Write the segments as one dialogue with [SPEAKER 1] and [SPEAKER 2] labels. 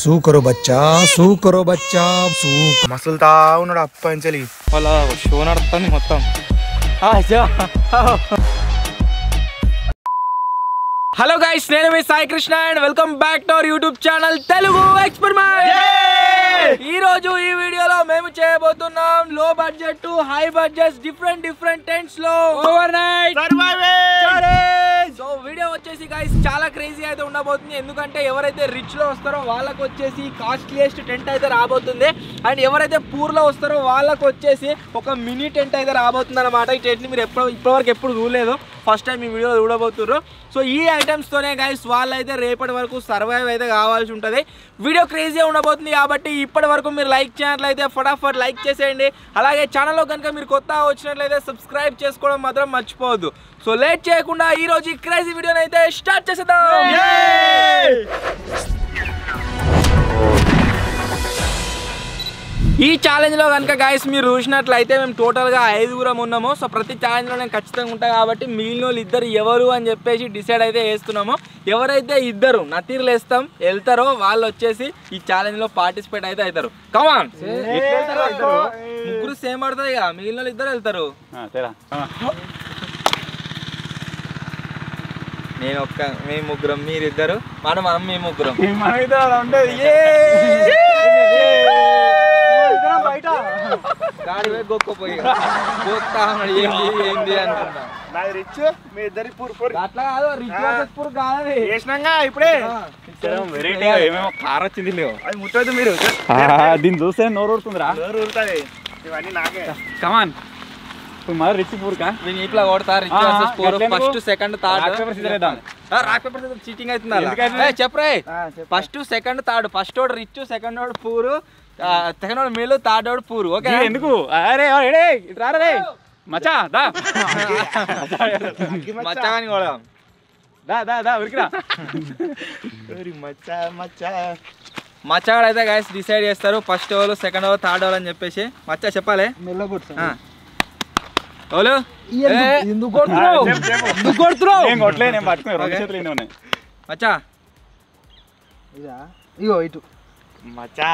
[SPEAKER 1] सू करो बच्चा सू
[SPEAKER 2] మసులుతా ఉన్నాడు అప్పంచలి
[SPEAKER 3] అలా షో నడుస్తుంది మొత్తం. హలో గైస్, నేను మీ Sai Krishna and welcome back to our YouTube channel Telugu experiment. ఈ రోజు ఈ వీడియోలో మేము చేయబోతున్నాం low budget to high budget different tents లో overnight survival. So video వచ్చేసి గైస్ చాలా క్రేజీ అయితే ఉండబోతుంది. ఎందుకంటే ఎవరైతే రిచ్ లో వస్తారో వాళ్ళకి వచ్చేసి కాస్ట్లీయెస్ట్ టెంట్ అయితే రాబోతుంది. అండ్ ఎవరైతే పూర్ లో వస్తారో వాళ్ళకి వచ్చేసి ఒక మినీ టెంట్ అయితే రాబోతుంది అనమాట. ఈ టెంట్ ని మీరు ఇప్పటివరకు ఎప్పుడు చూడలేదు, ఫస్ట్ టైం ఈ వీడియోలో చూడబోతున్నారు. సో ఈ ఐటమ్స్తోనే గైస్ వాళ్ళైతే రేపటి వరకు సర్వైవ్ అయితే కావాల్సి ఉంటుంది. వీడియో క్రేజీ ఉండబోతుంది కాబట్టి ఇప్పటి వరకు మీరు లైక్ చేయనట్లయితే ఫటాఫట్ లైక్ చేసేయండి. అలాగే ఛానల్లో కనుక మీరు కొత్తగా వచ్చినట్లయితే సబ్స్క్రైబ్ చేసుకోవడం మాత్రం మర్చిపోవద్దు. సో లేట్ చేయకుండా ఈ రోజు ఈ క్రేజీ వీడియోని అయితే స్టార్ట్ చేసేద్దాం. ఈ ఛాలెంజ్లో కనుక గైస్ మీరు చూసినట్లయితే మేము టోటల్గా 5 ఉన్నాము. సో ప్రతి ఛాలెంజ్లో నేను ఖచ్చితంగా ఉంటాను కాబట్టి మిగిలిన వాళ్ళు ఇద్దరు ఎవరు అని చెప్పేసి డిసైడ్ అయితే చేస్తున్నాము. ఎవరైతే ఇద్దరు నతీర్లు వేస్తాం వెళ్తారో వాళ్ళు వచ్చేసి ఈ ఛాలెంజ్లో పార్టిసిపేట్ అయితే అవుతారు. కమాన్, ముగ్గురు సేమ్ పడుతుంది కదా, మిగిలిన వాళ్ళు ఇద్దరు వెళ్తారు. నేను మేము ముగ్గురం, మీరిద్దరు, మనం మీ ముగ్గురం. గొక్కపోయి ఏంది అనుకున్నా. అట్లా కాదు, రిచ్ పూర్ కాదు ఇప్పుడే
[SPEAKER 4] ఏమేమో కార్ వచ్చింది ముట్టదు మీరు. దీన్ని చూస్తే నోరు ఊరుతుందిరా, ఇవన్నీ నాకే. కమాన్ మరి రిచ్ పూర్ కా
[SPEAKER 3] ఇట్లా కొడతా. Rich versus poor, first second third. Rock paper cheating అవుతుంది చెప్పరా. ఫస్ట్ సెకండ్ థర్డ్, ఫస్ట్ వాడు రిచ్, సెకండ్ వాడు పూర్, సెకండ్ వాడు మేలు, థర్డ్ వాడు పూర్. ఓకే
[SPEAKER 4] ఎందుకు? అరే రారే మచ్చా దా
[SPEAKER 3] మచ్చా అని కూడా
[SPEAKER 4] దా ఉరికిరా.
[SPEAKER 3] మచ్చాడు అయితే గైస్ డిసైడ్ చేస్తారు ఫస్ట్ వాళ్ళు, సెకండ్ వాళ్ళు, థర్డ్ వాళ్ళు అని చెప్పేసి. మచ్చా చెప్పాలి ఎవరు మచ్చా
[SPEAKER 2] ఇటు మచ్చా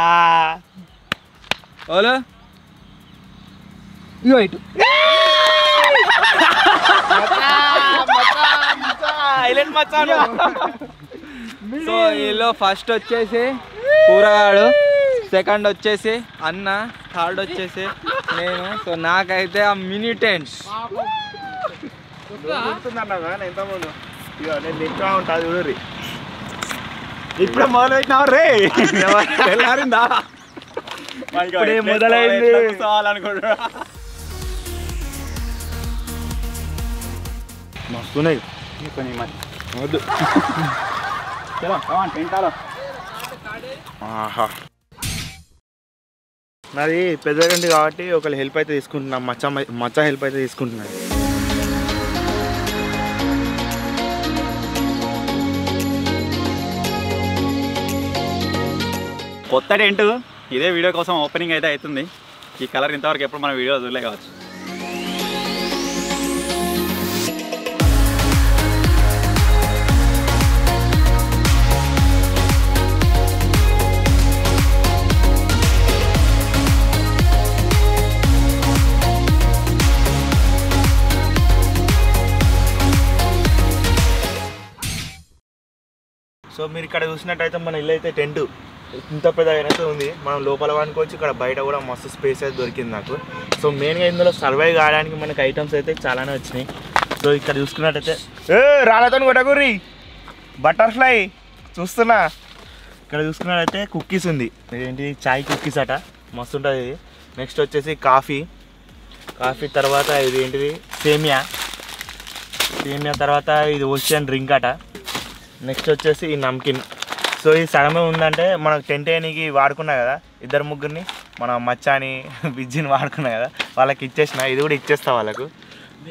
[SPEAKER 3] ఓలు
[SPEAKER 2] ఇటు
[SPEAKER 3] సో వీళ్ళు ఫస్ట్ వచ్చేసి కూరగాడు, సెకండ్ వచ్చేసి అన్న, థర్డ్ వచ్చేసి నేను. సో నాకైతే ఆ మినీ టెంట్స్
[SPEAKER 2] ఎంతమంది నేను ఇంకా ఉంటుంది చూడరి.
[SPEAKER 4] ఇప్పుడు మొదలు పెట్టినావు రే, తెల్లారిందా?
[SPEAKER 2] మొదలైంది
[SPEAKER 4] అనుకుంటా.
[SPEAKER 2] మస్తున్నాయి
[SPEAKER 4] కొన్ని మరి వద్దు. టెంటాలో
[SPEAKER 2] నాది పెద్ద గంటి కాబట్టి ఒకళ్ళు హెల్ప్ అయితే తీసుకుంటున్నాను. మచ్చ హెల్ప్ అయితే తీసుకుంటున్నాను.
[SPEAKER 4] కొత్త టెంట్ ఇదే వీడియో కోసం ఓపెనింగ్ అయితే అవుతుంది. ఈ కలర్ ఇంతవరకు ఎప్పుడు మన వీడియో చూడలే కావచ్చు.
[SPEAKER 2] సో మీరు ఇక్కడ చూసినట్టయితే మన ఇల్లు అయితే టెంట్ ఇంత పెద్ద అయితే ఉంది. మనం లోపల వాడుకోవచ్చు, ఇక్కడ బయట కూడా మస్తు స్పేస్ అయితే దొరికింది నాకు. సో మెయిన్గా ఇందులో సర్వైవ్ కావడానికి మనకి ఐటమ్స్ అయితే చాలానే వచ్చినాయి. సో ఇక్కడ చూసుకున్నట్టయితే రాళ్ళతో కొట్టకూరి బటర్ఫ్లై చూస్తున్నా. ఇక్కడ చూసుకున్నట్టయితే కుక్కీస్ ఉంది, ఏంటిది చాయ్ కుక్కీస్ అట, మస్తు ఉంటుంది ఇది. నెక్స్ట్ వచ్చేసి కాఫీ తర్వాత ఇది ఏంటిది సేమియా తర్వాత ఇది ఓషియన్ డ్రింక్ అట. నెక్స్ట్ వచ్చేసి ఈ నమ్కిన్. సో ఇది సగమే ఉందంటే మనకు టెంట్ వేయడానికి వాడుకున్నా కదా, ఇద్దరు ముగ్గురిని మన మచ్చాని బిజ్జిని వాడుకున్నా కదా, వాళ్ళకి ఇచ్చేసిన. ఇది కూడా ఇచ్చేస్తా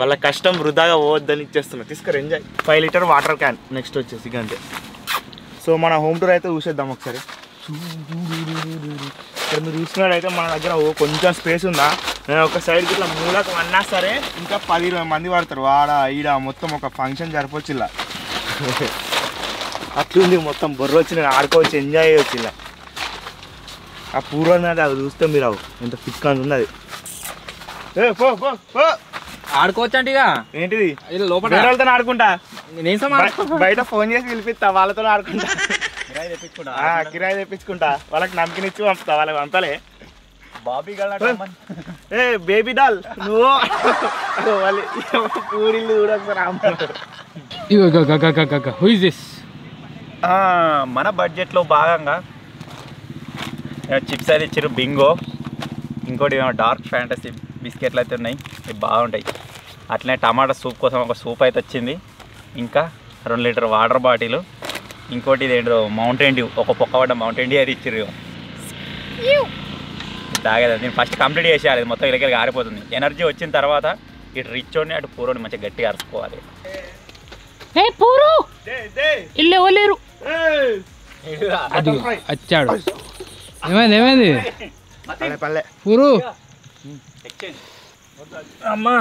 [SPEAKER 2] వాళ్ళ కష్టం వృధాగా పోవద్దని ఇచ్చేస్తున్నా. తీసుకురా enjoy. 5 litre water can. Next వచ్చేసి గంటే. సో మన హోమ్ టూర్ అయితే చూసేద్దాం ఒకసారి. ఇక్కడ మీరు చూసుకున్నట్టయితే మన దగ్గర కొంచెం స్పేస్ ఉందా, నేను ఒక సైడ్కి ఇట్లా మూలకు అన్నా సరే ఇంకా 10-20 మంది పడతారు. వాడ ఈడ మొత్తం ఒక ఫంక్షన్ జరపవచ్చు ఇలా. అట్లుంది మొత్తం బొర్ర వచ్చి నేను ఆడుకోవచ్చు, ఎంజాయ్ చేయవచ్చు ఇలా. ఆ పూర్వం అది చూస్తే మీరు అవు ఎంత ఫిక్ అని ఉంది అది.
[SPEAKER 3] ఆడుకోవచ్చు అంటే ఇక
[SPEAKER 2] ఏంటిది
[SPEAKER 3] లోపల
[SPEAKER 2] వాళ్ళతో ఆడుకుంటా
[SPEAKER 3] నేను
[SPEAKER 2] బయట ఫోన్ చేసి పిలిపిస్తా వాళ్ళతో ఆడుకుంటా కిరాయి తెప్పించుకుంటా వాళ్ళకి నమ్మకనిచ్చి పంపుతా వాళ్ళకి పంపలే
[SPEAKER 4] బాబీ
[SPEAKER 2] ఏ బేబీ డాల్ నువ్వు వాళ్ళు పూరిల్లు చూడకపోతే
[SPEAKER 4] మన బడ్జెట్లో భాగంగా చిప్స్ అయితే ఇచ్చారు బింగో, ఇంకోటి డార్క్ ఫ్యాంటసీ బిస్కెట్లు అయితే ఉన్నాయి, ఇవి బాగుంటాయి. అట్లనే టమాటా సూప్ కోసం ఒక సూప్ అయితే వచ్చింది, ఇంకా 2 లీటర్ వాటర్ బాటిల్, ఇంకోటి ఇదేంటో మౌంటైన్ డ్యూ, ఒక పొక్కబడ్డ మౌంటైన్ డ్యూ అయితే ఇచ్చారు. తాగేది నేను ఫస్ట్ కంప్లీట్ చేసేయాలి, మొత్తం ఇలాగ ఆరిపోతుంది. ఎనర్జీ వచ్చిన తర్వాత ఇటు రిచ్ ఉండి అటు పూరోని మంచిగా గట్టిగా అరుచుకోవాలి.
[SPEAKER 3] వచ్చాడు. ఏమైంది పూరు అమ్మా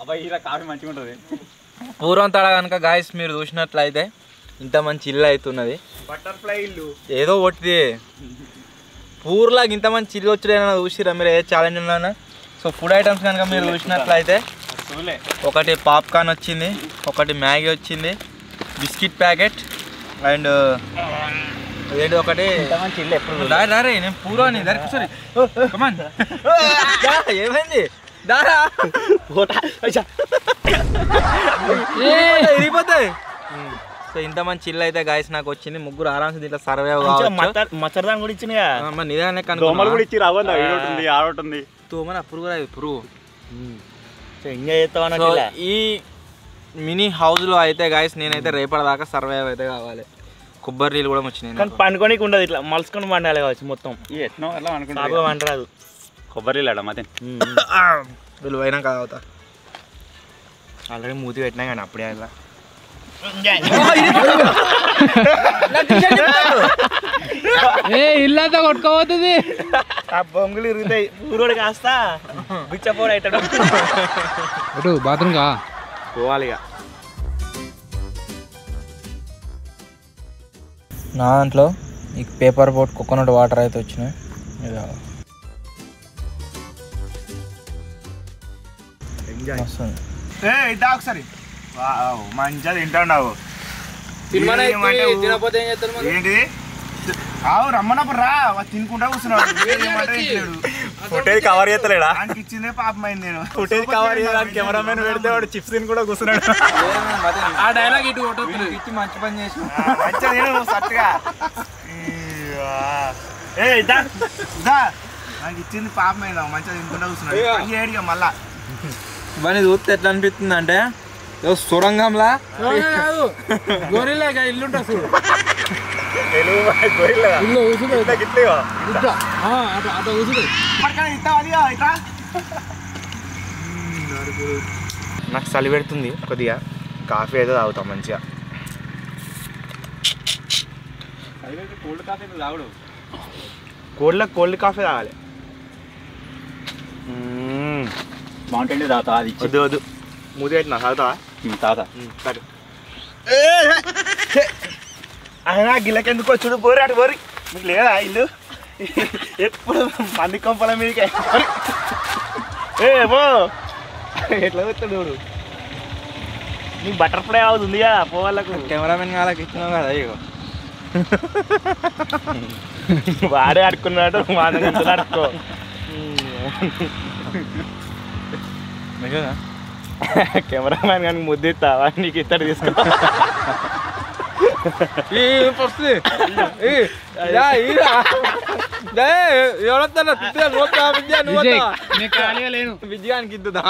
[SPEAKER 4] అబ్బాయి ఇలా కాఫీ మంచిగా ఉంటుంది.
[SPEAKER 3] పూర్వం తడ కనుక గాయస్ మీరు చూసినట్లయితే ఇంత మంచి ఇల్లు అవుతున్నది.
[SPEAKER 2] బటర్ఫ్లై ఇల్లు
[SPEAKER 3] ఏదో ఒకటి పూర్లాగా ఇంత మంచి ఇల్లు వచ్చాడైనా చూసిరా మీరు, ఏ ఛాలెంజ్ ఉన్నా. సో ఫుడ్ ఐటమ్స్ కనుక మీరు చూసినట్లయితే ఒకటి పాప్కార్న్ వచ్చింది, ఒకటి మ్యాగీ వచ్చింది, బిస్కెట్ ప్యాకెట్ అండ్ ఏంటి ఒకటి
[SPEAKER 4] మంచి ఇల్లు ఎప్పుడు
[SPEAKER 3] దారే నేను పూర్వాని సారీ ఏమైంది దారా ఇరిగిపోతాయి. సో ఇంత మంచి ఇల్లు అయితే గాయస్ నాకు వచ్చింది. ముగ్గురు ఆరామ్స్ దీంట్లో సర్వైవ్ కావచ్చు.
[SPEAKER 2] మచ్చరదాన్ని కూడా ఇచ్చినాయా
[SPEAKER 3] నిదానే
[SPEAKER 4] కూడా ఇచ్చి రావాలి ఆడవుతుంది
[SPEAKER 3] తోమని అప్పుడు కూడా పురుగు
[SPEAKER 2] ఎంజాయ్ చేస్తామన్నా.
[SPEAKER 3] ఈ మినీ హౌస్ లో అయితే గాయస్ నేనైతే రేపటిదాకా సర్వైవ్ అయితే కావాలి. కొబ్బరి నీళ్ళు కూడా వచ్చినాయి,
[SPEAKER 2] కానీ పండుకోనికి ఉండదు, ఇట్లా మలుసుకొని పండాలి కావచ్చు మొత్తం.
[SPEAKER 4] ఎట్నో అలా అనుకుంటా
[SPEAKER 2] వంటరాదు.
[SPEAKER 4] కొబ్బరి నీళ్ళు మతే
[SPEAKER 3] వీళ్ళు పోయినాక అవుతా.
[SPEAKER 2] ఆల్రెడీ మూతి పెట్టినా కానీ అప్పుడే అలా
[SPEAKER 3] ఇల్లంతా కొట్టుకోబోతుంది.
[SPEAKER 2] ఆ బొంగులు ఇరుగుతాయి. ఊరోడు కాస్త బిచ్చపోడు అవుతాడు.
[SPEAKER 3] బాత్రూమ్ కా
[SPEAKER 2] పోవాలి ఇక.
[SPEAKER 3] నా దాంట్లో ఈ పేపర్ బోట్ కోకోనట్ వాటర్ అయితే వచ్చినాయి.
[SPEAKER 2] ఇద్దా ఒకసారి మంచిగా తింటావు. ఏంటిది ఆవు రమ్మన్నప్పుడు రా తినుకుంటా కూర్చున్నాడు.
[SPEAKER 4] ఫుటేజ్ కవర్ చేస్తలేడా
[SPEAKER 2] ఇచ్చిందే పాపమైంది. నేను
[SPEAKER 4] ఫుటేజ్ కవర్ చేయడానికి కెమెరామెన్ పెడితే వాడు చిప్స్ తిని కూడా కూర్చున్నాడు.
[SPEAKER 3] ఆ డైలాగ్ ఇటు ఇచ్చి మంచి పని చేసి
[SPEAKER 2] మంచిగా నేను సట్టుగా నాకు ఇచ్చింది పాపమైందా మంచిగా తినుకుంటా కూర్చున్నాడు. ఏడిగా మళ్ళా
[SPEAKER 3] ఇవన్నీ చూస్తే ఎట్లా అనిపిస్తుంది అంటే సొరంగంలా గోరిలాగా ఇల్లు ఉంటుంది.
[SPEAKER 2] నాకు చలి పెడుతుంది కొద్దిగా, కాఫీ అయితే తాగుతాం మంచిగా. కోల్డ్ కాఫీ తాగాలి.
[SPEAKER 4] మౌంటైన్ తాగుతా అది
[SPEAKER 2] వద్దు వద్దు మూతి పెట్టినా తాగుతావా?
[SPEAKER 4] తాగుతా
[SPEAKER 2] అయినా గిల్లకెందుకు వచ్చుడు పోరి అటు పోరి. మీకు లేదా ఇల్లు ఎప్పుడు మంది కొంపల మీదకే పో ఎట్లా వస్తాడు చూడు. నీకు బటర్ఫ్లై అవుతుందిగా పోవాళ్ళకు.
[SPEAKER 3] కెమెరామెన్ వాళ్ళకి ఇచ్చినావు కదా ఇగో
[SPEAKER 2] వాడే ఆడుకున్నాడు మాదం ఆడుకో. కెమెరామ్యాన్ కానీ ముద్దిస్తావా నీకు ఇత్తడు తీసుకో.
[SPEAKER 3] విజయానికి ఇద్దుదా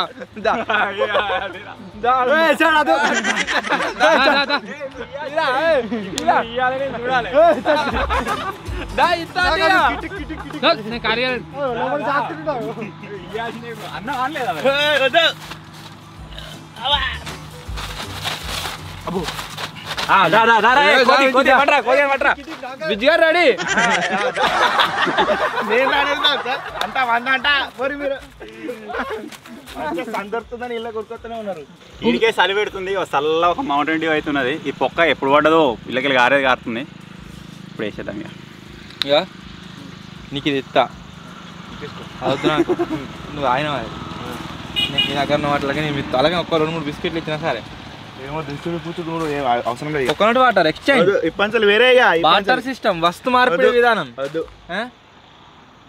[SPEAKER 3] విజయ్ రెడీ
[SPEAKER 2] అంటా వంద అంట పోరి మీరు సందర్తుందని ఇళ్ళ కొడుకొస్తూనే ఉన్నారు.
[SPEAKER 4] ఇంటికే చలి పెడుతుంది, చల్ల ఒక మౌంటైన్ డ్యూ అవుతున్నది. ఈ పొక్క ఎప్పుడు పడ్డదో ఇళ్ళకి గారేది కారుతుంది. ఇప్పుడు వేసేద్దాం ఇక
[SPEAKER 3] నీకు ఇది ఇస్తా అవద్దు నాకు నువ్వు ఆయన నీ దగ్గర నువ్వు అట్లాగే నేను ఇస్తా అలాగే ఒక్క 2-3 బిస్కెట్లు ఇచ్చినా సరే
[SPEAKER 2] ఏమో దుస్తులు పూచుడు అవసరం లేదు.
[SPEAKER 3] కోకోనట్ వాటర్ ఎక్స్చేంజ్
[SPEAKER 2] ఇప్పంచలు వేరేగా
[SPEAKER 3] వాటర్ సిస్టమ్ వస్తు మార్పిడి విధానం
[SPEAKER 2] వద్దు.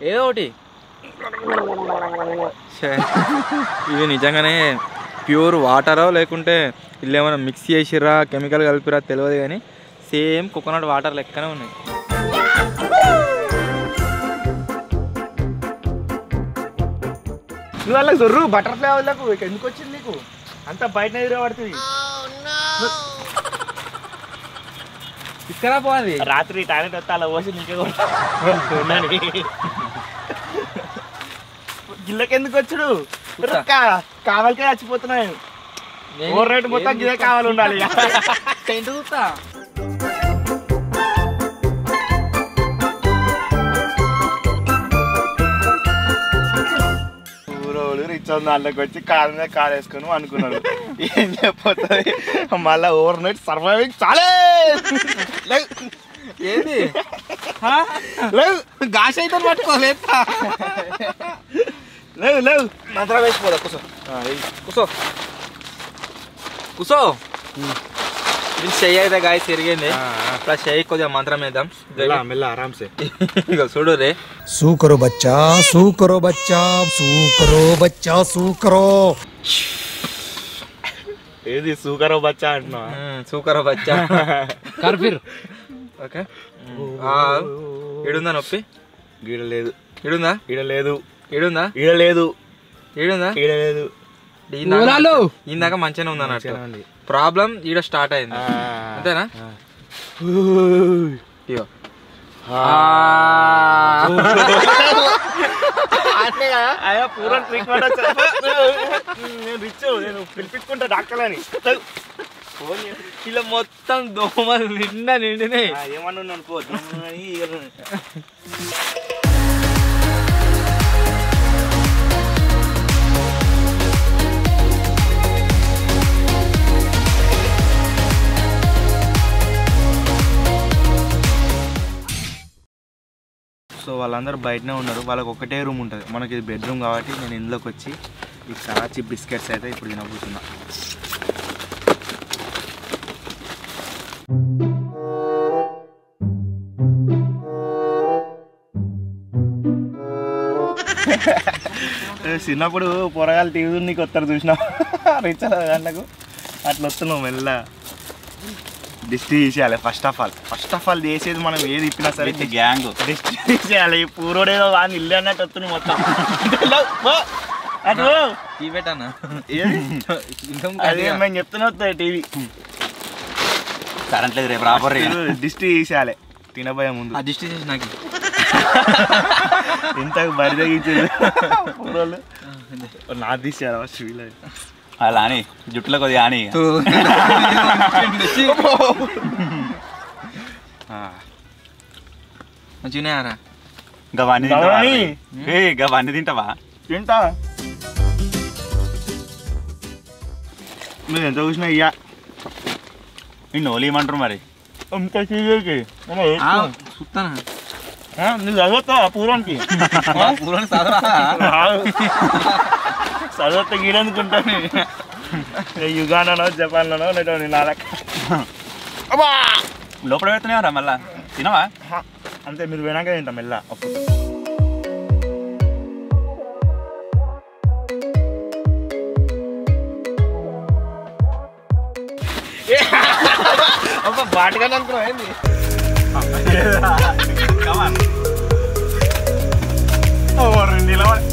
[SPEAKER 3] ఏదో ఒకటి ఇవి నిజంగానే ప్యూర్ వాటరో లేకుంటే ఇల్లు ఏమైనా మిక్స్ చేసిరా కెమికల్ కలిపిరా తెలియదు కానీ సేమ్ కోకోనట్ వాటర్ లెక్కనే ఉన్నాయి.
[SPEAKER 2] నువ్వు వాళ్ళకి దొర్రు బటర్ఫ్లై వాళ్ళకు ఎందుకు వచ్చింది నీకు అంత బయట పడుతుంది.
[SPEAKER 3] ఇక్కడ పోవాలి
[SPEAKER 2] రాత్రి టాయిలెట్ వస్తే అలా పోసి నీకే గిల్లకి ఎందుకు వచ్చుడు కావాలకే చచ్చిపోతున్నాయి. ఓవర్ రేట్ మొత్తం గిదే కావాలి ఉండాలి.
[SPEAKER 3] చూస్తా
[SPEAKER 2] ఊరోళ్ళు రిచ్ దాంట్లోకి వచ్చి కాలు మీద కాలు వేసుకొని అనుకున్నాడు. ఏం చెప్పిపోతుంది మళ్ళీ ఓవర్ నైట్ సర్వైవింగ్ చాలే
[SPEAKER 3] ఏది
[SPEAKER 2] లేవు
[SPEAKER 3] గాష్ అయితే పట్టుకోలేదు
[SPEAKER 2] లేవు లేవు
[SPEAKER 3] మంత్రం వేసిపోదా కూసో కూసో కూసో దీని చెయ్యి అయితే గాయ తిరిగింది ఇప్పుడు చెయ్యి కొద్దిగా మంత్రం వేద్దాం
[SPEAKER 2] మెల్ల ఆరామ్సే.
[SPEAKER 3] ఇక చూడు రే
[SPEAKER 1] सू करो बच्चा सू करो बच्चा सू करो बच्चा सू करो.
[SPEAKER 2] ఏది సూకరో బచ్చా అంటున్నా
[SPEAKER 3] సూకరో బచ్చా కర్ఫిర్ ఓకే ఈడుందా నొప్పి
[SPEAKER 2] గీడలేదు
[SPEAKER 3] ఈడుందా
[SPEAKER 2] ఈడలేదు
[SPEAKER 3] ఈడుందా
[SPEAKER 2] ఈడలేదు
[SPEAKER 3] ఈడుందా
[SPEAKER 2] ఈడలేదు
[SPEAKER 3] ఇందాక మంచిగానే ఉంది అన్నట్టు ప్రాబ్లం ఈడ స్టార్ట్ అయింది అంతేనా ఇగో
[SPEAKER 2] పూరా ట్రీట్మెంట్ నేను రిచ్ నేను పిలిపించుకుంటా డాక్టర్లని
[SPEAKER 3] ఇలా మొత్తం దోమలు నిండినాయి.
[SPEAKER 2] ఏమన్నా ఉన్నాను పో సో వాళ్ళందరూ బయటనే ఉన్నారు. వాళ్ళకి ఒకటే రూమ్ ఉంటుంది, మనకి ఇది బెడ్రూమ్ కాబట్టి నేను ఇందులోకి వచ్చి ఈ కరాచీ బిస్కెట్స్ అయితే ఇప్పుడు తినబోతున్నా. చిన్నప్పుడు పొరగాలు టీవీ నీకు వస్తారు చూసినావు రిచ్ గంటలకు అట్లా వస్తున్నావు మెల్ల. డిస్ట్రీ చేయాలి ఫస్ట్ ఆఫ్ ఆల్ చేసేది మనం ఏది ఇప్పినా సరే
[SPEAKER 4] గ్యాంగ్
[SPEAKER 2] డిస్ట్రీ చేయాలి. ఈ పూరోడేదో వాడిని ఇల్లు అన్నట్టు వస్తుంది మొత్తం. అటు అదే మేము చెప్తున్నా వస్తాయి టీవీ
[SPEAKER 4] కరెంట్ లేదు రేపు రాబర్
[SPEAKER 2] డిస్ట్రీ చేసేయాలి తినబోయే ముందు.
[SPEAKER 3] ఆ దిష్టి చేసి నాకు
[SPEAKER 2] ఇంత బరి తగ్గించేది పూరోళ్ళు నా తీసేయాలి ఫస్ట్ వీళ్ళు
[SPEAKER 4] అలా అని జుట్టులో కొద్దిగా అని
[SPEAKER 3] మంచిగారా
[SPEAKER 4] గవన్నీ తింటావా?
[SPEAKER 2] తింటా. మీరు ఎంత చూసినా ఇయ్యా
[SPEAKER 4] నిన్ను ఓలు ఏమంటారు మరి?
[SPEAKER 2] ఇంత చీజకి
[SPEAKER 3] చూస్తానా
[SPEAKER 2] నువ్వు చదువుతావా పూర్వానికి? చదివితే గీడనుకుంటాను యుగాండానో జపాన్లోనో లేటో నా
[SPEAKER 4] లోపల పెడుతున్నావరా మళ్ళా తినవా?
[SPEAKER 2] అంతే మీరు పోయినాక తింటాం మెల్ల. బాటిగానే అనుకున్నావు ఏంది?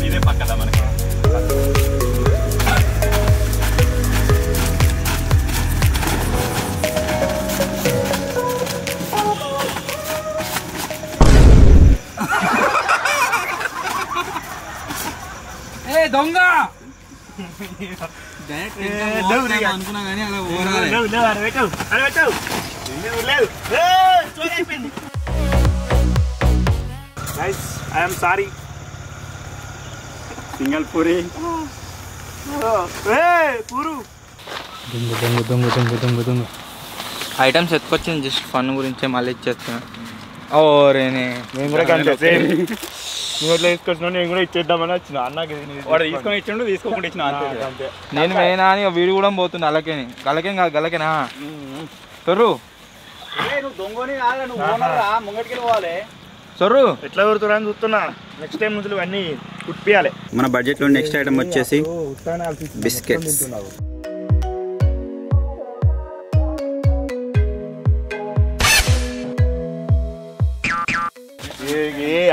[SPEAKER 4] ఇదే పక్కదా మనకి.
[SPEAKER 3] దొంగ
[SPEAKER 2] అనుకున్నా కానీ ఐఎమ్ సారీ.
[SPEAKER 4] సింగల్ పూరి
[SPEAKER 2] పూరు
[SPEAKER 3] ఐటమ్స్ ఎత్తుకొచ్చింది జస్ట్ ఫన్ గురించే మళ్ళీ ఇచ్చేస్తున్నా. ఓరేనే
[SPEAKER 2] నేను కూడా కంటే సేమ్ నువ్వు ఎట్లా తీసుకొచ్చినా నేను కూడా ఇచ్చేద్దామని వచ్చిన అన్నకి
[SPEAKER 4] వాడు తీసుకొని ఇచ్చిండు తీసుకోకుండా ఇచ్చిన
[SPEAKER 2] అంతే.
[SPEAKER 3] నేను వేనా అని వీడు కూడా పోతుంది అలకేని గలకేం కాదు గలకేనా సొర్రు
[SPEAKER 4] నువ్వు దొంగని కాదు నువ్వు ఓనర్ రా ముంగటికి పోవాలి
[SPEAKER 3] సొర్రు
[SPEAKER 2] ఎట్లా కొడుతున్నా అని చూస్తున్నా నెక్స్ట్ టైం నుంచి ఇవన్నీ కుట్టియాలి.
[SPEAKER 4] మన బడ్జెట్లో నెక్స్ట్ ఐటమ్ వచ్చేసి బిస్కెట్స్.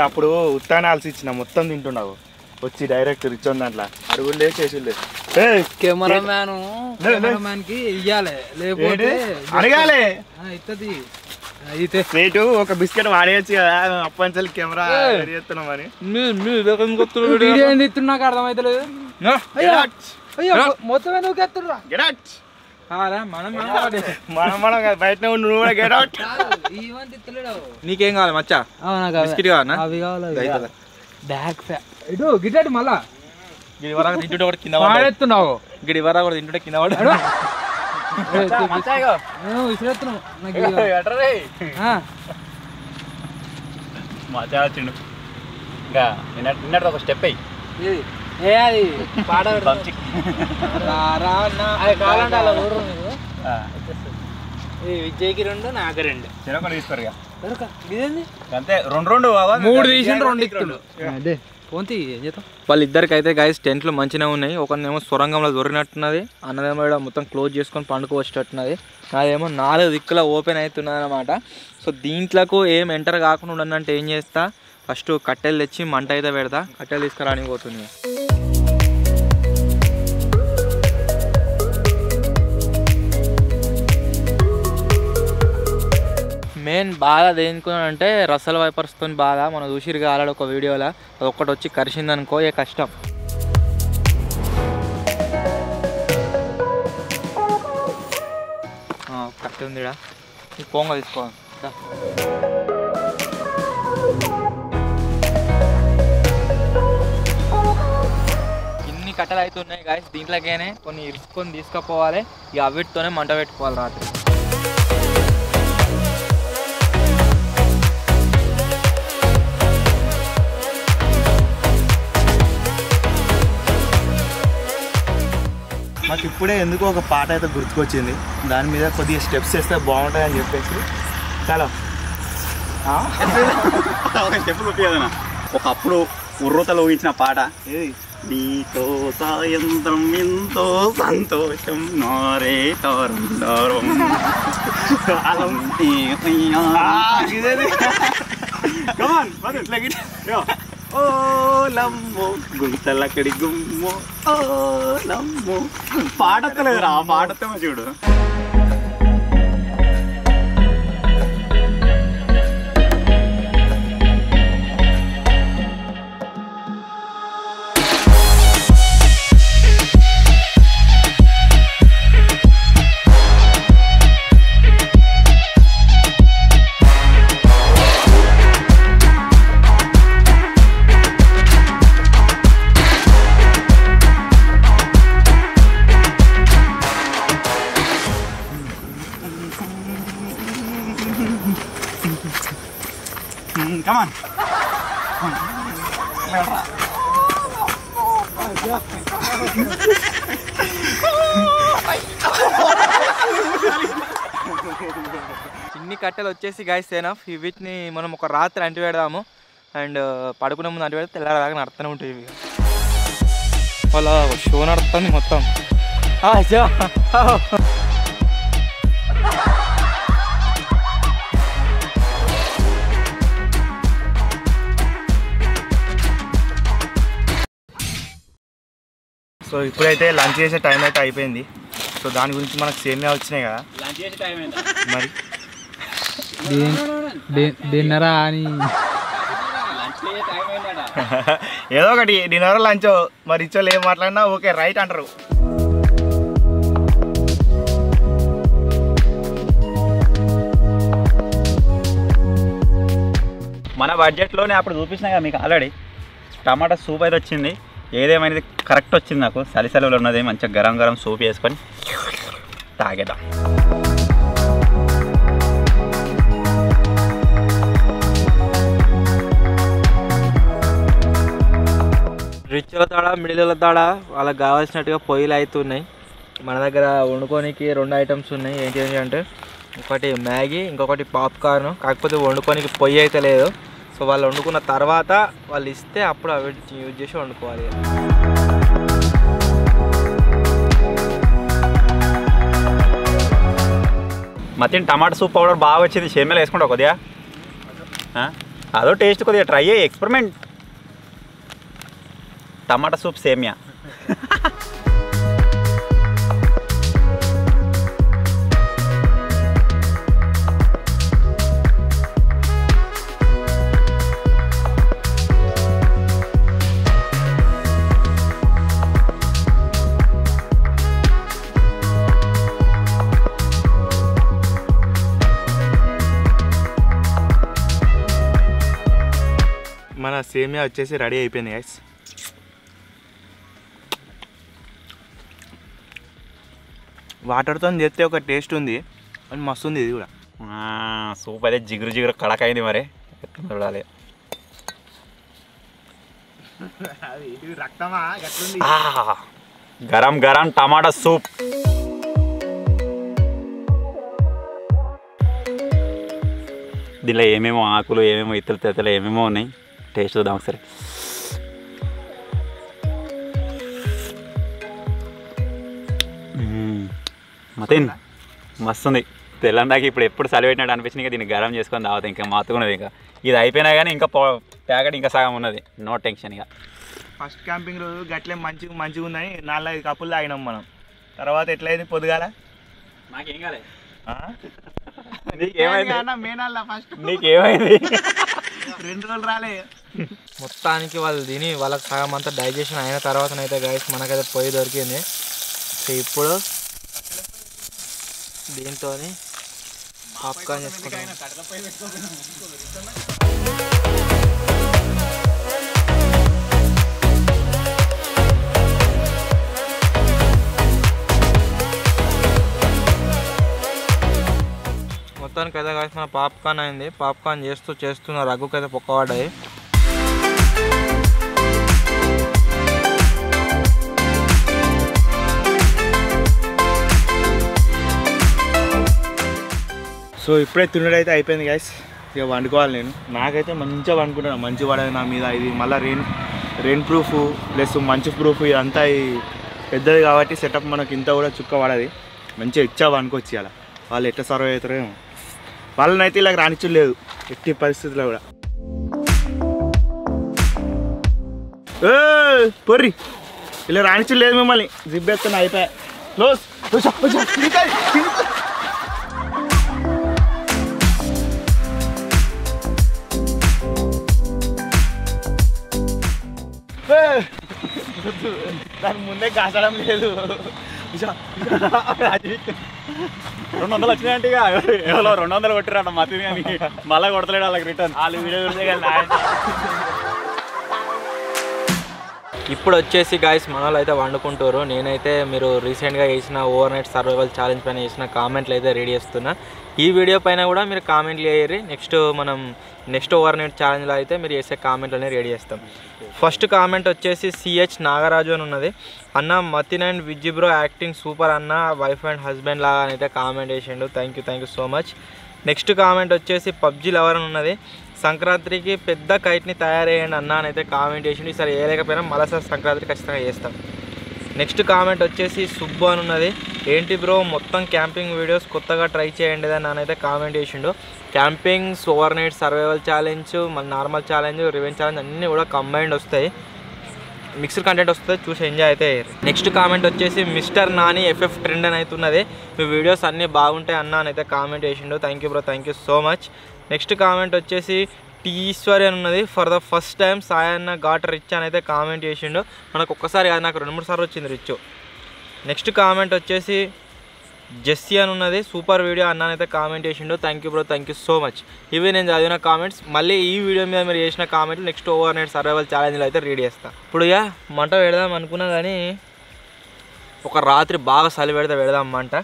[SPEAKER 2] అప్పుడు ఉత్తానాల్సి ఇచ్చిన మొత్తం తింటున్నావు వచ్చి డైరెక్ట్ రిచ్ దాంట్లో అడుగులే చేసిలే
[SPEAKER 3] కెమెరామ్యాన్ కి ఇయ్యాలి లేకపోతే
[SPEAKER 2] అడగాలి
[SPEAKER 3] ఇత్తది అయితే
[SPEAKER 2] రేటు ఒక బిస్కెట్ వాడేయచ్చు కదా అప్పంచల్ కెమెరా చేస్తున్నాం అని
[SPEAKER 3] వీడియో ఏంది ఇస్తున్నా నాకు అర్థమైతలేదు మొత్తం ఎందుకు ఎత్తుర్రా
[SPEAKER 2] మనం బయట నువ్వు కూడా గెట్ అవుట్.
[SPEAKER 3] నీకేం కావాలి మచ్చా బిస్కెట్ కావాలా
[SPEAKER 5] అవి కావాలి
[SPEAKER 3] బ్యాక్ ఇటు గిట్టాడు మళ్ళా గిడివరా తింటుంటే కూడా కింద పడేస్తున్నావు గిడివరా కూడా తింటుంటే కింద పడాడు విసిరేస్తున్నావు
[SPEAKER 4] మచ్చా వచ్చిండు ఇంకా నిన్నటి ఒక స్టెప్ అయ్యి
[SPEAKER 5] ఏ అది పాట కావాలంటే అలా ఊరు విజయ్కి 2 నాకు 2
[SPEAKER 4] చిన్నకొని తీసుకోరు
[SPEAKER 5] ఇదేంది
[SPEAKER 4] అంతే 2
[SPEAKER 3] 3 తీసిన 2 ఇస్తుండు
[SPEAKER 5] అదే పోంతి ఏం చేద్దాం.
[SPEAKER 3] వాళ్ళిద్దరికి అయితే గైస్ టెంట్లు మంచిగా ఉన్నాయి. ఒకనేమో సొరంగంలో దొరికినట్టున్నది, అన్నదేమో ఇక్కడ మొత్తం క్లోజ్ చేసుకొని పండుకోవచ్చేటట్టున్నది, నాదేమో 4 దిక్కుల ఓపెన్ అవుతున్నది అనమాట. సో దీంట్లకు ఏం ఎంటర్ కాకుండా ఉండనంటే ఏం చేస్తా, ఫస్ట్ కట్టెలు తెచ్చి మంట అయితే పెడతా, కట్టెలు తీసుకురానికి పోతుంది. మెయిన్ బాధ దేనికంటే రసల్ వైపర్స్తో బాధ, మనం చూసిరుగా ఆల్రెడీ ఒక వీడియోలో, అది ఒక్కటి వచ్చి కరిచిందనుకో ఏ కష్టం. కట్టె ఉందిడా, ఈ పొంగ తీసుకోవాలి. ఇన్ని కట్టెలు అయితే ఉన్నాయి గాయస్, దీంట్లోకేనే కొన్ని ఇరుచుకొని తీసుకుపోవాలి, ఇక అవిటితోనే మంట పెట్టుకోవాలి రాత్రి.
[SPEAKER 2] మాకు ఇప్పుడే ఎందుకో ఒక పాట అయితే గుర్తుకొచ్చింది, దాని మీద కొద్దిగా స్టెప్స్ వేస్తే బాగుంటాయని చెప్పేసి చాలా
[SPEAKER 4] స్టెప్ చూపించదనా. ఒకప్పుడు ఉర్రతలో ఊహించిన పాట ఏది, నీతో సాయంత్రం ఎంతో సంతోషం నారే తారం ఓ లమ్మో గుంతలక్కడి గుమ్మో ఓ లమ్మో. పాడతలేదురా, పాడతామో చూడు. Come on.
[SPEAKER 3] చిన్ని కట్టెలు వచ్చేసి గైస్ ఎనఫ్. వీటిని మనం ఒక రాత్రి అంటి పెడదాము, అండ్ పడుకునే ముందు అంటి పెడితే తెల్లారదాకా నడుతూనే ఉంటాయి. ఇవి వాళ్ళ షో నడుస్తుంది మొత్తం.
[SPEAKER 2] సో ఇప్పుడైతే లంచ్ చేసే టైం అయితే అయిపోయింది. సో దాని గురించి మనకు సేమియా వచ్చినాయి కదా,
[SPEAKER 4] లంచ్ చేసే టైం అయిందా
[SPEAKER 2] మరి
[SPEAKER 5] డిన్నరా అని
[SPEAKER 4] లంచ్ చేసే టైం అయిందా.
[SPEAKER 2] ఏదో ఒకటి డిన్నర్ లంచ్ మరి ఇచ్చోళ్ళు ఏం మాట్లాడినా ఓకే రైట్ అంటారు.
[SPEAKER 4] మన బడ్జెట్లోనే అప్పుడు చూపించినా కదా మీకు ఆల్రెడీ, టమాటా సూప్ అయితే వచ్చింది. ఏదేమైనది కరెక్ట్ వచ్చింది నాకు, సలిసలులో ఉన్నది మంచిగా గరం గరం సూప్ వేసుకొని తాగేద్దాం.
[SPEAKER 3] రిచ్ల తాడ మిడిల్ తాడ వాళ్ళకి కావాల్సినట్టుగా పొయ్యిలు అవుతున్నాయి. మన దగ్గర వండుకోనికి 2 ఐటమ్స్ ఉన్నాయి. ఏంటి అంటే ఒకటి మ్యాగీ, ఇంకొకటి పాప్కార్న్. కాకపోతే వండుకోనికి పొయ్యి అయితే లేదు. సో వాళ్ళు వండుకున్న తర్వాత వాళ్ళు ఇస్తే అప్పుడు అవి యూజ్ చేసి వండుకోవాలి.
[SPEAKER 4] మతిన్ టమాటా సూప్ పౌడర్ బాగా వచ్చింది. షేమేలు వేసుకుంటావు కొద్దిగా, అదో టేస్ట్ కొద్దిగా ట్రై అయ్యి ఎక్స్పెరిమెంట్. టమాటా సూప్ సేమియా.
[SPEAKER 2] మన సేమియా వచ్చేసి రెడీ అయిపోయింది గైస్. వాటర్తో చేస్తే ఒక టేస్ట్ ఉంది అని మస్తు ఉంది. ఇది కూడా
[SPEAKER 4] సూప్ అయితే జిగురు జిగురు కడకైంది. మరి చూడాలి. గరం గరం టమాటా సూప్. దీనిలో ఏమేమో ఆకులు, ఏమేమో ఇతరులు తెతలు ఏమేమో ఉన్నాయి. టేస్ట్ చూద్దాం ఒకసారి. మతిన్ మస్తుంది. తెల్లందాక ఇప్పుడు ఎప్పుడు చలి పెట్టినట్టు అనిపించింది. ఇంకా దీన్ని గరం చేసుకొని తాగుతాం. ఇంకా మాతుకున్నది. ఇంకా ఇది అయిపోయినా కానీ ఇంకా ప్యాకెట్ ఇంకా సగం ఉన్నది. No tension. ఇక
[SPEAKER 2] ఫస్ట్ క్యాంపింగ్ రోజు గట్లే మంచిగా ఉన్నాయి. 4-5 కప్పులు తాగినాం మనం. తర్వాత ఎట్లయింది పొద్దుగాల?
[SPEAKER 4] నాకేం కాలేదు.
[SPEAKER 2] నీకేమైంది? 2 రోజులు రాలే.
[SPEAKER 3] మొత్తానికి వాళ్ళు తిని వాళ్ళకి సగం అంతా డైజెషన్ అయిన తర్వాతనైతే గైస్ మనకైతే పొయ్యి దొరికింది. సో ఇప్పుడు దీంతో పాప్కార్న్ చేసుకుంటాం. మొత్తానికి అయితే కాసి మన పాప్కార్న్ అయింది. పాప్కార్న్ చేస్తున్న రగ్గుకైతే పొక్కబడ్డాయి.
[SPEAKER 2] సో ఇప్పుడే తినడం అయితే అయిపోయింది గైస్. ఇక వండుకోవాలి నేను. నాకైతే మంచిగా వండుకుంటాను. మంచిగా పడదు నా మీద. ఇది మళ్ళీ రెయిన్ ప్రూఫ్ ప్లస్ మంచు ప్రూఫ్ ఇదంతా పెద్దది కాబట్టి సెటప్ మనకి ఇంత కూడా చుక్క పడది. మంచిగా ఇచ్చా వండుకొచ్చి అలా వాళ్ళు ఎట్లా సర్వ్ అవుతారో ఏమో. వాళ్ళనైతే ఇలా రానిచ్చలేదు ఎట్టి పరిస్థితుల్లో కూడా. పొర్రి ఇలా రానిచ్చలేదు మిమ్మల్ని. జిబ్బెత్తున్నా అయిపోయా. క్లోజ్. దాని ముందే కాసడం లేదు.
[SPEAKER 4] 200 వచ్చినాయంటే ఇక ఎవరో 200 కొట్టిరాట మతిని కానీ మళ్ళీ కొడతలేడు వాళ్ళకి రిటర్న్. వాళ్ళు వీడియో
[SPEAKER 3] ఇప్పుడు వచ్చేసి గాయస్ మన వాళ్ళు అయితే వండుకుంటారు. నేనైతే మీరు రీసెంట్గా చేసిన ఓవర్ నైట్ సర్వైవల్ ఛాలెంజ్ పైన చేసిన కామెంట్లు అయితే రెడీ చేస్తున్నా. ఈ వీడియో పైన కూడా మీరు కామెంట్లు వేయరు. నెక్స్ట్ ఓవర్ నైట్ ఛాలెంజ్లో అయితే మీరు చేసే కామెంట్లు అనేవి రెడీ చేస్తాం. ఫస్ట్ కామెంట్ వచ్చేసి సిహెచ్ నాగరాజు అని ఉన్నది. అన్న Matin and Vijji bro acting super అన్న, వైఫ్ అండ్ హస్బెండ్ లాగా అయితే కామెంట్ చేసిండు. Thank you so much. Next comment వచ్చేసి పబ్జీ లవర్ అని ఉన్నది. సంక్రాంతికి పెద్ద కైట్ని తయారయ్యండి అన్న అని అయితే కామెంట్ చేసిండు. ఈసారి వేయలేకపోయినా మళ్ళీ సంక్రాంతికి ఖచ్చితంగా చేస్తాం. నెక్స్ట్ కామెంట్ వచ్చేసి సుబ్బు అని ఉన్నది. ఏంటి బ్రో మొత్తం క్యాంపింగ్ వీడియోస్ కొత్తగా ట్రై చేయండి అని నానైతే కామెంట్ చేసిండు. Campings, over night survival challenge, మన నార్మల్ ఛాలెంజ్, రివెంజ్ ఛాలెంజ్ అన్నీ కూడా కంబైన్డ్ వస్తాయి. మిక్స్డ్ కంటెంట్ వస్తుంది, చూసి ఎంజాయ్ అయితే అయ్యారు. నెక్స్ట్ కామెంట్ వచ్చేసి మిస్టర్ నాని ఎఫ్ఎఫ్ ట్రెండ్ అని అవుతున్నది. మీ వీడియోస్ అన్నీ బాగుంటాయి అన్న అని అయితే కామెంట్ చేసిండు. Thank you bro, thank you so much. Next comment వచ్చేసి టీశ్వరి అని ఉన్నది. For the first time Sai అన్న ఘాట్ రిచ్ అని అయితే కామెంట్ చేసిండు. మనకు ఒక్కసారి కాదు, నాకు 2-3 సార్లు వచ్చింది రిచ్. నెక్స్ట్ కామెంట్ వచ్చేసి జెస్సీ అని ఉన్నది. సూపర్ వీడియో అన్న అయితే కామెంట్ చేసిండు. Thank you bro, thank you so much. ఇవి నేను చదివిన కామెంట్స్. మళ్ళీ ఈ వీడియో మీద మీరు చేసిన కామెంట్లు నెక్స్ట్ ఓవర్ నైట్ సర్వైవల్ ఛాలెంజ్లో అయితే రెడీ చేస్తాను. ఇప్పుడు మంట పెడదాం అనుకున్నా కానీ ఒక రాత్రి బాగా చలి పెడదాం మంట.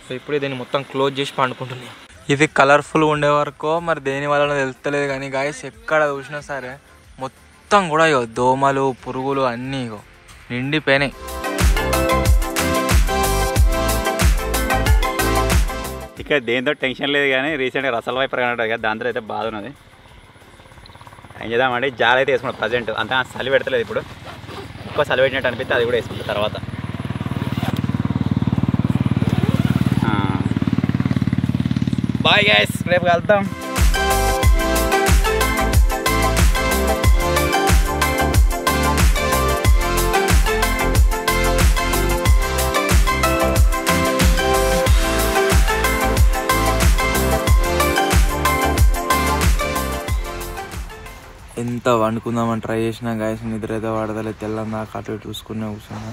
[SPEAKER 3] సో ఇప్పుడు దీన్ని మొత్తం క్లోజ్ చేసి పండుకుంటున్నాయి. ఇది కలర్ఫుల్ ఉండే వరకు మరి దేని వల్ల తెలుస్తలేదు కానీ గాయస్ ఎక్కడ చూసినా సరే మొత్తం కూడా ఇగో దోమలు పురుగులు అన్నీ ఇగో నిండిపోయినాయి.
[SPEAKER 4] ఇక్కడ దేంతో టెన్షన్ లేదు కానీ రీసెంట్గా రసల్ వైపర్ కనట్టు కదా దాంతో అయితే బాధ ఉన్నది. ఏం చేద్దామండి జాల అయితే వేసుకున్నాం ప్రజెంట్, అంతా చలి పెడతలేదు. ఇప్పుడు ఎక్కువ చలి పెట్టినట్టు అనిపిస్తే అది కూడా వేసుకుంటాం తర్వాత. బాయ్ గైస్, రేపు కలుద్దాం.
[SPEAKER 3] ఎంత వండుకుందామని ట్రై చేసినా గాయస్ నిద్ర అయితే పడతలేదు. తెల్లందాక అటు ఇటు చూసుకునే కూర్చున్నా.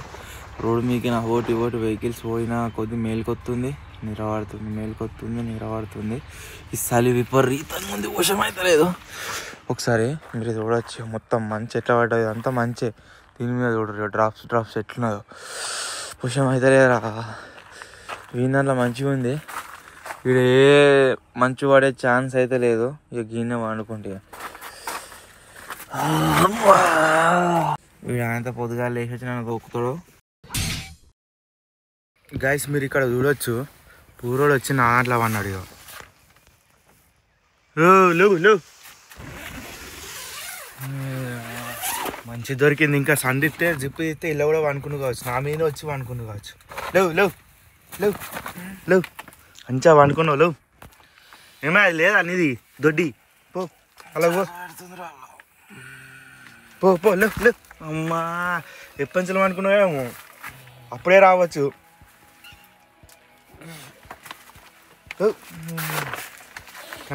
[SPEAKER 3] రోడ్డు మీకు నా ఓటి వెహికల్స్ పోయినా కొద్ది మేలుకొస్తుంది, నీరవాడుతుంది. ఈ చలి విపరీతంగా ఉంది, వర్షం అయితే లేదు. ఒకసారి మీరు చూడవచ్చు మొత్తం మంచి ఎట్లా పడ్డది, అంతా మంచి. దీని మీద చూడరు డ్రాప్స్ ఎట్లున్నదో. వర్షం అయితే లేరా, వీళ్ళలో మంచిగా ఉంది. వీడు ఏ మంచు పడే ఛాన్స్ అయితే లేదు. ఇక గిన్నె వండుకుంటే వీడు అంత పొద్దుగా లేచి నన్ను గొక్కుతాడు. గైస్ మీరు ఇక్కడ చూడొచ్చు, పూరోడు వచ్చి నా అట్లా అన్నాడు. ఇక మంచి దొరికింది. ఇంకా సండిస్తే జిప్పు తీస్తే ఇలా కూడా వండుకుని కావచ్చు, నా మీద వచ్చి వండుకుని కావచ్చు. లేవు మంచిగా వండుకున్నావు. లేవు ఏమే అది లేదా నీది దొడ్డి, పో అలా పో లేవు. అమ్మా ఎప్పంచలు వండుకున్నావేమో, అప్పుడే రావచ్చు.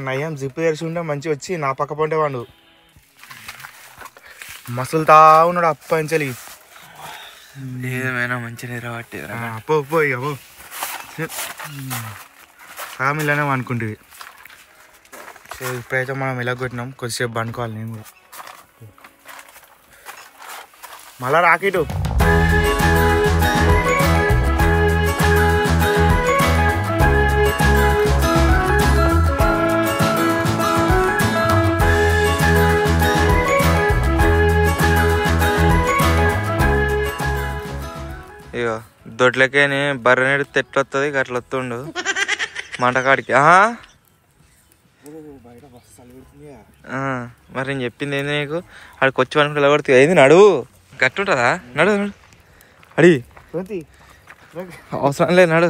[SPEAKER 3] నయ్యం జిప్పు తెరిచి ఉంటే మంచిగా వచ్చి నా పక్క పొంటే వాడు మసులుతా ఉన్నాడు అప్పంచలి. ఏమైనా మంచిగా నిరబట్టి పో ఇక పో. ఫ్యామిలీలోనే అనుకుంటుంది. సో ఇప్పుడైతే మనం ఇలా కొట్టినాం, కొద్దిసేపు పండుకోవాలి. నేను కూడా మళ్ళా రాకెటు. ఇక దొడ్లకేని బర్రెనేడు తెట్లొస్తుంది, అట్లా వస్తుండు మంటకాడికి. మరి నేను చెప్పింది ఏంది నీకు, అక్కడికి వచ్చి అనుకుంటే ఇలా కొడుతుంది. ఏంది నడువు గట్టి ఉంటుందా? నడు అడిగి అవసరం లేదు, నడు.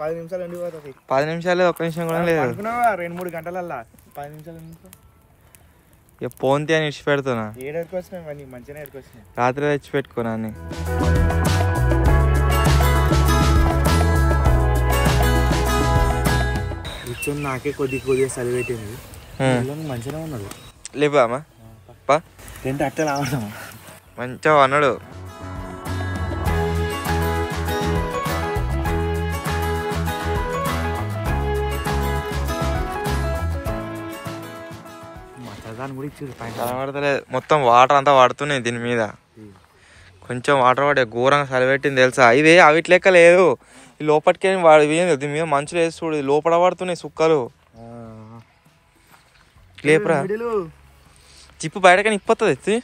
[SPEAKER 2] 10 నిమిషాలు ఎండిపోతుంది.
[SPEAKER 3] 10 నిమిషాలు, 1 నిమిషం కూడా లేదు.
[SPEAKER 2] 2-3 గంటలల్లా 10 నిమిషాలు
[SPEAKER 3] ఇక పోంతి అని ఇచ్చి పెడుతున్నా.
[SPEAKER 2] ఏడుకు వచ్చినాయి మంచిగా ఏడుకు వచ్చినాయి.
[SPEAKER 3] రాత్రి తెచ్చి పెట్టుకున్నా అన్ని.
[SPEAKER 2] కూర్చొని నాకే కొద్దిగా చలి పెట్టింది. మంచిగా ఉన్నాడు.
[SPEAKER 3] లేవా అమ్మా పా
[SPEAKER 2] టెంట్ అట్టే రావడం
[SPEAKER 3] మంచిగా అన్నాడు. కనబడతలేదు, మొత్తం వాటర్ అంతా పడుతున్నాయి దీని మీద. కొంచెం వాటర్ పడే ఘోరంగా సరిపెట్టింది తెలుసా. ఇవి అవిటి లెక్క లేదు, ఈ లోపలికి దీని మీద మంచులు వేసి చూడు, లోపల పడుతున్నాయి సుక్కలు. లేపురా చిప్పు బయటకని ఇప్పొస్తుంది.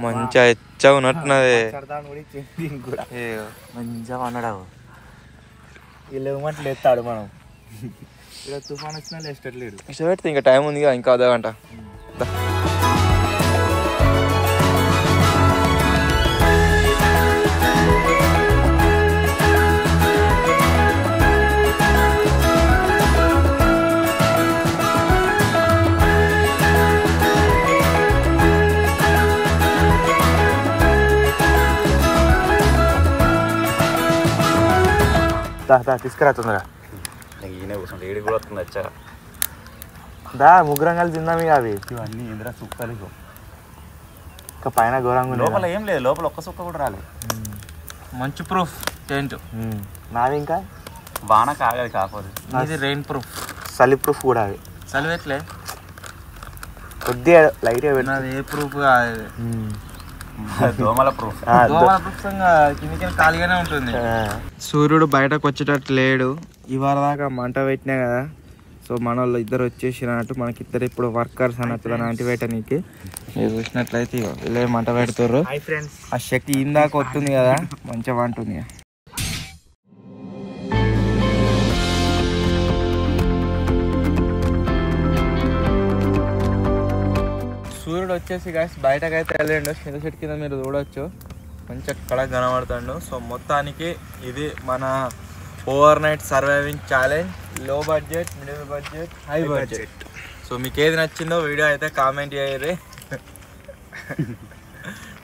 [SPEAKER 3] మంచిగా ఎచ్చగా ఉన్నట్టున్నది.
[SPEAKER 2] మంచిగా అన్నాడు. వీళ్ళు ఏమంటే లేస్తాడు. మనం ఇలా తుఫాన్ వచ్చినా లేస్తట్లేడు.
[SPEAKER 3] ఇష్టం పెడితే ఇంకా టైం ఉంది, ఇంకా అదే గంట. తీసుకురా తొందరగా.
[SPEAKER 4] ఈయన కూర్చుంటే ఏడు కూడా వస్తుంది వచ్చా.
[SPEAKER 3] దా ముగ్గురం కలిసి తిందాం. ఇక అవి
[SPEAKER 4] ఇవన్నీ ఇంద్ర సుక్కలు
[SPEAKER 3] ఇంకా పైన ఘోరంగా
[SPEAKER 4] లోపల ఏం లేదు, లోపల ఒక్క సుక్క కూడా రాలేదు.
[SPEAKER 3] మంచి ప్రూఫ్ టెంట్
[SPEAKER 2] నాది. ఇంకా
[SPEAKER 4] వాన కాగదు కాకపోతే
[SPEAKER 3] ఇది రెయిన్ ప్రూఫ్,
[SPEAKER 2] చలి ప్రూఫ్ కూడా. అది
[SPEAKER 3] చలి పెట్టలే
[SPEAKER 2] కొద్దిగా లైట్గా
[SPEAKER 3] పెట్టినది. ఏ ప్రూఫ్ కాదు
[SPEAKER 4] దోమల ప్రూఫ్.
[SPEAKER 2] కిందికి ఖాళీగానే ఉంటుంది. సూర్యుడు బయటకు వచ్చేటట్టు లేడు. ఇవాళ దాకా మంట పెట్టినా కదా, సో మన వాళ్ళు ఇద్దరు వచ్చేసినట్టు, మనకి ఇద్దరు ఇప్పుడు వర్కర్స్ అన్నట్టు దాన్ని అంటిపెట్టనీకి. మీరు చూసినట్లయితే ఇలా మంట పెడుతుర్రు. ఆ శక్తి ఇందాక వస్తుంది కదా, మంచిగా వంటుంది. సూర్యుడు వచ్చేసి గాయస్ బయటకైతే వెళ్ళండు. చింత చెట్టు కింద మీరు చూడొచ్చు, మంచిగా కళ కనబడుతుండు. సో మొత్తానికి ఇది మన ఓవర్ నైట్ సర్వైవింగ్ ఛాలెంజ్. లో budget, middle budget, high budget. So మీకు ఏది నచ్చిందో వీడియో అయితే కామెంట్ చేయరు.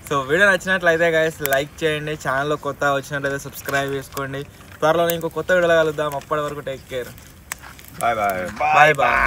[SPEAKER 2] సో వీడియో నచ్చినట్లయితే గైస్ లైక్ చేయండి. ఛానల్లో కొత్త వచ్చినట్లయితే సబ్స్క్రైబ్ చేసుకోండి. త్వరలో ఇంకో కొత్త వీడియోలో కలుద్దాం. అప్పటి వరకు take care.
[SPEAKER 4] Bye bye.
[SPEAKER 2] Bye bye.